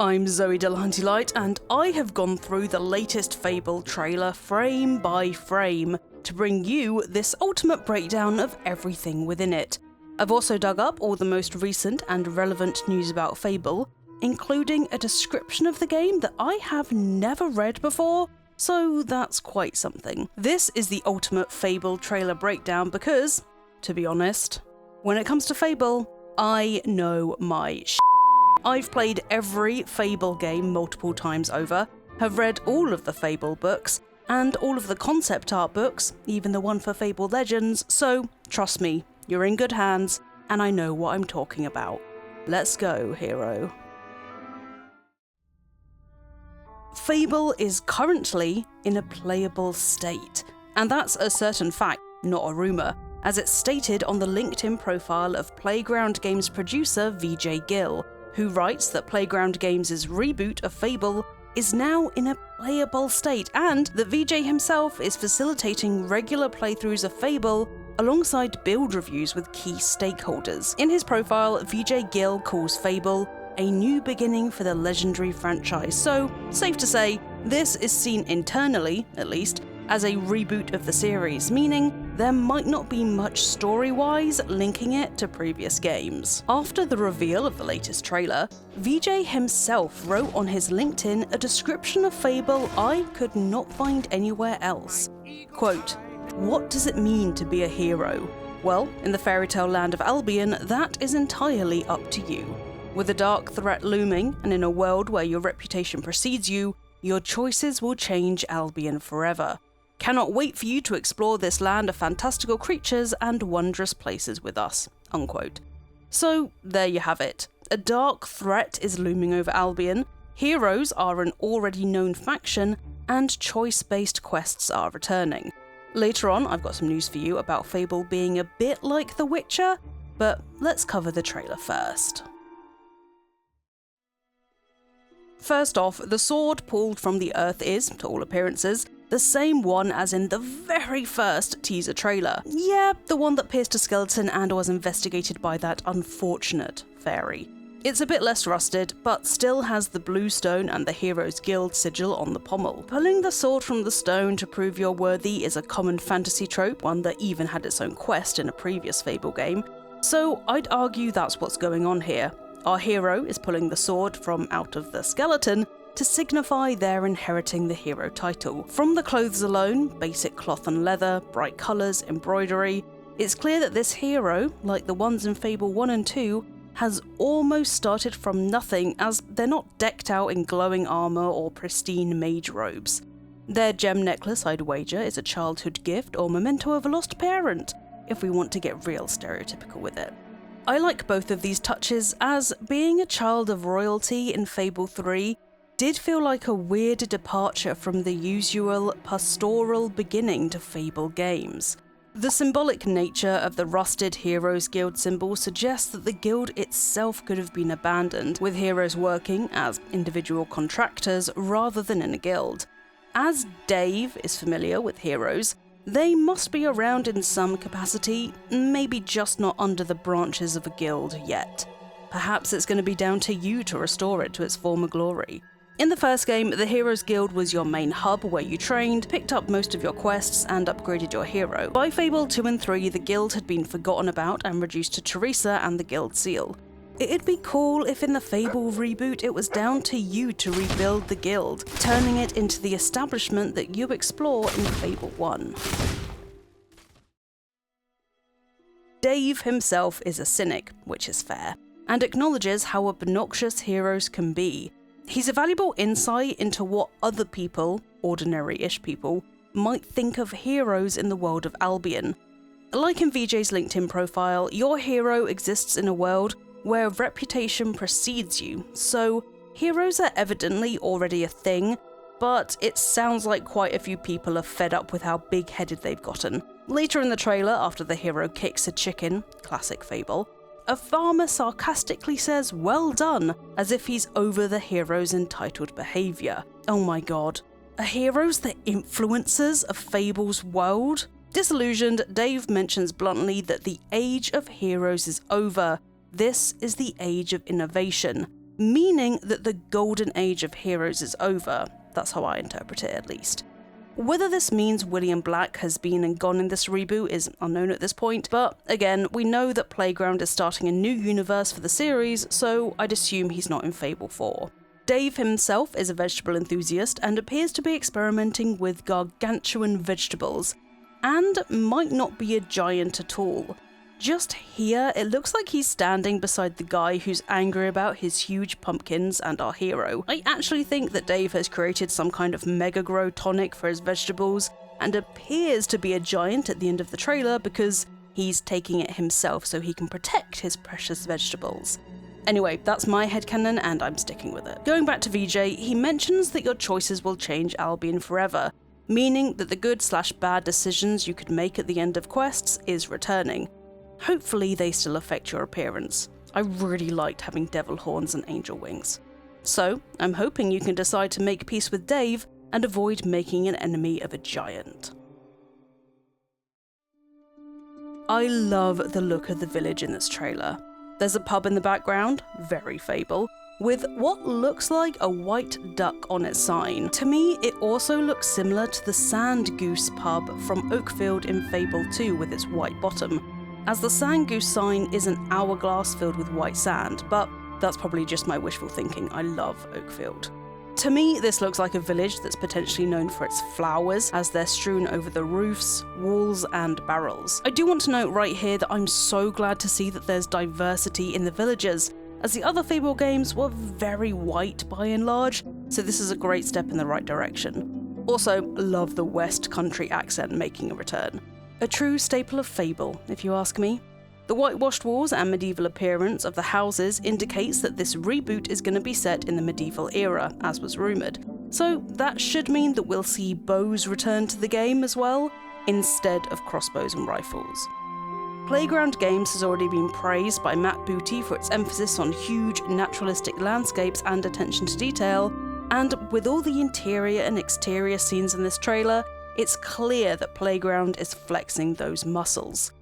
I'm Zoe Delahunty-Light, and I have gone through the latest Fable trailer frame by frame to bring you this ultimate breakdown of everything within it. I've also dug up all the most recent and relevant news about Fable, including a description of the game that I have never read before, so that's quite something. This is the ultimate Fable trailer breakdown because, to be honest, when it comes to Fable, I know my shit. I've played every Fable game multiple times over, have read all of the Fable books, and all of the concept art books, even the one for Fable Legends, so trust me, you're in good hands, and I know what I'm talking about. Let's go, hero. Fable is currently in a playable state, and that's a certain fact, not a rumour, as it's stated on the LinkedIn profile of Playground Games producer VJ Gill, who writes that Playground Games' reboot of Fable is now in a playable state, and that VJ himself is facilitating regular playthroughs of Fable alongside build reviews with key stakeholders. In his profile, VJ Gill calls Fable a new beginning for the legendary franchise, so safe to say, this is seen internally, at least, as a reboot of the series, meaning there might not be much story-wise linking it to previous games. After the reveal of the latest trailer, VJ himself wrote on his LinkedIn a description of Fable I could not find anywhere else. Quote, "What does it mean to be a hero? Well, in the fairy tale land of Albion, that is entirely up to you. With a dark threat looming, and in a world where your reputation precedes you, your choices will change Albion forever. Cannot wait for you to explore this land of fantastical creatures and wondrous places with us." Unquote. So there you have it. A dark threat is looming over Albion, heroes are an already known faction, and choice-based quests are returning. Later on, I've got some news for you about Fable being a bit like The Witcher, but let's cover the trailer first. First off, the sword pulled from the earth is, to all appearances, the same one as in the very first teaser trailer. Yeah, the one that pierced a skeleton and was investigated by that unfortunate fairy. It's a bit less rusted, but still has the blue stone and the Heroes Guild sigil on the pommel. Pulling the sword from the stone to prove you're worthy is a common fantasy trope, one that even had its own quest in a previous Fable game, so I'd argue that's what's going on here. Our hero is pulling the sword from out of the skeleton to signify they're inheriting the hero title. From the clothes alone, basic cloth and leather, bright colours, embroidery, it's clear that this hero, like the ones in Fable 1 and 2, has almost started from nothing, as they're not decked out in glowing armour or pristine mage robes. Their gem necklace, I'd wager, is a childhood gift or memento of a lost parent, if we want to get real stereotypical with it. I like both of these touches, as being a child of royalty in Fable 3 did feel like a weird departure from the usual pastoral beginning to Fable games. The symbolic nature of the rusted Heroes Guild symbol suggests that the guild itself could have been abandoned, with heroes working as individual contractors rather than in a guild. As Dave is familiar with heroes, they must be around in some capacity, maybe just not under the branches of a guild yet. Perhaps it's going to be down to you to restore it to its former glory. In the first game, the Heroes Guild was your main hub where you trained, picked up most of your quests, and upgraded your hero. By Fable 2 and 3, the guild had been forgotten about and reduced to Teresa and the guild seal. It'd be cool if in the Fable reboot it was down to you to rebuild the guild, turning it into the establishment that you explore in Fable 1. Dave himself is a cynic, which is fair, and acknowledges how obnoxious heroes can be. He's a valuable insight into what other people, ordinary-ish people, might think of heroes in the world of Albion. Like in VJ's LinkedIn profile, your hero exists in a world where reputation precedes you, so heroes are evidently already a thing, but it sounds like quite a few people are fed up with how big-headed they've gotten. Later in the trailer, after the hero kicks a chicken, classic Fable, a farmer sarcastically says, "Well done," as if he's over the hero's entitled behaviour. Oh my god. Are heroes the influencers of Fable's world? Disillusioned, Dave mentions bluntly that the age of heroes is over. This is the age of innovation. meaning that the golden age of heroes is over. That's how I interpret it, at least. Whether this means William Black has been and gone in this reboot is unknown at this point, but again, we know that Playground is starting a new universe for the series, so I'd assume he's not in Fable 4. Dave himself is a vegetable enthusiast and appears to be experimenting with gargantuan vegetables, and might not be a giant at all. Just here, it looks like he's standing beside the guy who's angry about his huge pumpkins and our hero. I actually think that Dave has created some kind of mega grow tonic for his vegetables, and appears to be a giant at the end of the trailer because he's taking it himself so he can protect his precious vegetables. Anyway, that's my headcanon and I'm sticking with it. Going back to VJ, he mentions that your choices will change Albion forever, meaning that the good/bad decisions you could make at the end of quests is returning. Hopefully they still affect your appearance. I really liked having devil horns and angel wings. So, I'm hoping you can decide to make peace with Dave and avoid making an enemy of a giant. I love the look of the village in this trailer. There's a pub in the background, very Fable, with what looks like a white duck on its sign. To me, it also looks similar to the Sandgoose pub from Oakfield in Fable 2 with its white bottom, as the Sandgoose sign is an hourglass filled with white sand, but that's probably just my wishful thinking. I love Oakfield. To me, this looks like a village that's potentially known for its flowers, as they're strewn over the roofs, walls, and barrels. I do want to note right here that I'm so glad to see that there's diversity in the villagers, as the other Fable games were very white by and large, so this is a great step in the right direction. Also, love the West Country accent making a return. A true staple of Fable, if you ask me. The whitewashed walls and medieval appearance of the houses indicates that this reboot is going to be set in the medieval era, as was rumoured. So that should mean that we'll see bows return to the game as well, instead of crossbows and rifles. Playground Games has already been praised by Matt Booty for its emphasis on huge naturalistic landscapes and attention to detail, and with all the interior and exterior scenes in this trailer, it's clear that Playground is flexing those muscles.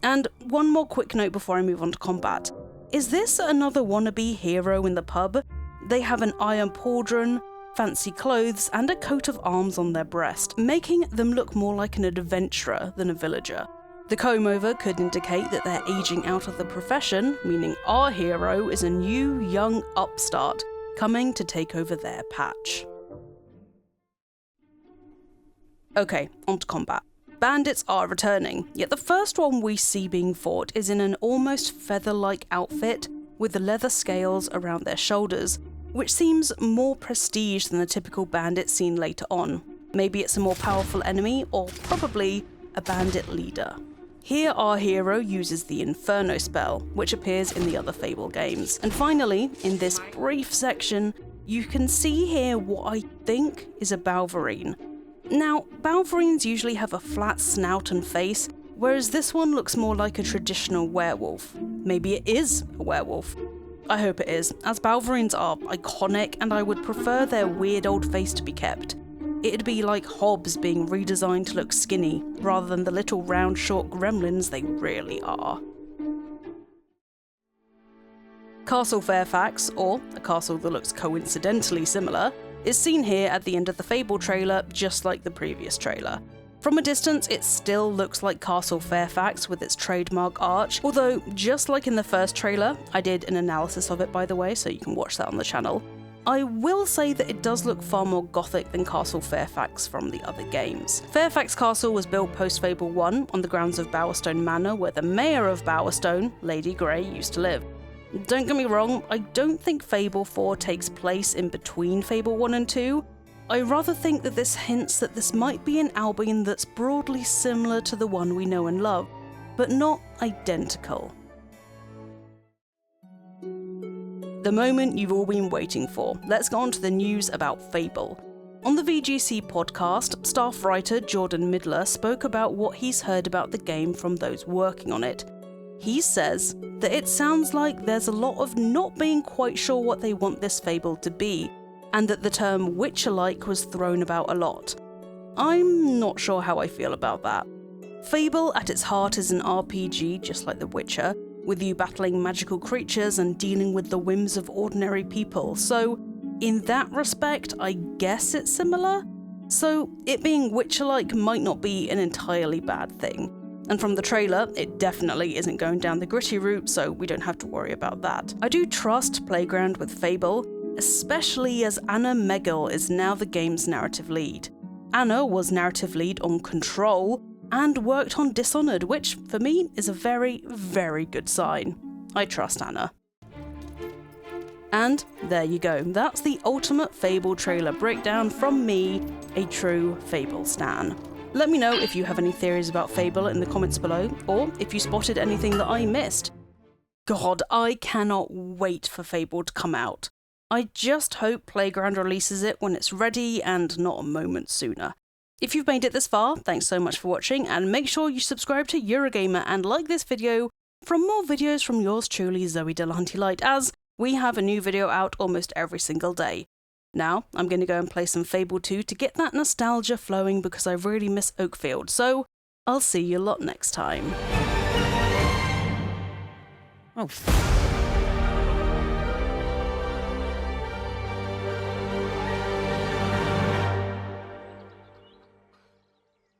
And one more quick note before I move on to combat. Is this another wannabe hero in the pub? They have an iron pauldron, fancy clothes, and a coat of arms on their breast, making them look more like an adventurer than a villager. The comb-over could indicate that they're aging out of the profession, meaning our hero is a new, young upstart coming to take over their patch. Okay, on to combat. Bandits are returning, yet the first one we see being fought is in an almost feather-like outfit with the leather scales around their shoulders, which seems more prestige than the typical bandit seen later on. Maybe it's a more powerful enemy, or probably a bandit leader. Here our hero uses the Inferno spell, which appears in the other Fable games. And finally, in this brief section, you can see here what I think is a Balverine. Now, Balverines usually have a flat snout and face, whereas this one looks more like a traditional werewolf. Maybe it is a werewolf. I hope it is, as Balverines are iconic and I would prefer their weird old face to be kept. It'd be like Hobbs being redesigned to look skinny, rather than the little round short gremlins they really are. Castle Fairfax, or a castle that looks coincidentally similar, is seen here at the end of the Fable trailer, just like the previous trailer. From a distance, it still looks like Castle Fairfax with its trademark arch, although just like in the first trailer, I did an analysis of it by the way, so you can watch that on the channel, I will say that it does look far more gothic than Castle Fairfax from the other games. Fairfax Castle was built post-Fable 1 on the grounds of Bowerstone Manor, where the mayor of Bowerstone, Lady Grey, used to live. Don't get me wrong, I don't think Fable 4 takes place in between Fable 1 and 2. I rather think that this hints that this might be an Albion that's broadly similar to the one we know and love, but not identical. The moment you've all been waiting for. Let's go on to the news about Fable. On the VGC podcast, staff writer Jordan Midler spoke about what he's heard about the game from those working on it. He says that it sounds like there's a lot of not being quite sure what they want this Fable to be, and that the term Witcherlike was thrown about a lot. I'm not sure how I feel about that. Fable at its heart is an RPG, just like The Witcher, with you battling magical creatures and dealing with the whims of ordinary people, so in that respect, I guess it's similar. So it being Witcherlike might not be an entirely bad thing. And from the trailer, it definitely isn't going down the gritty route, so we don't have to worry about that. I do trust Playground with Fable, especially as Anna Megal is now the game's narrative lead. Anna was narrative lead on Control, and worked on Dishonored, which, for me, is a very, very good sign. I trust Anna. And there you go, that's the ultimate Fable trailer breakdown from me, a true Fable stan. Let me know if you have any theories about Fable in the comments below, or if you spotted anything that I missed. God, I cannot wait for Fable to come out. I just hope Playground releases it when it's ready and not a moment sooner. If you've made it this far, thanks so much for watching, and make sure you subscribe to Eurogamer and like this video for more videos from yours truly, Zoe Delahunty-Light, as we have a new video out almost every single day. Now, I'm going to go and play some Fable 2 to get that nostalgia flowing because I really miss Oakfield, so I'll see you lot next time. Oh.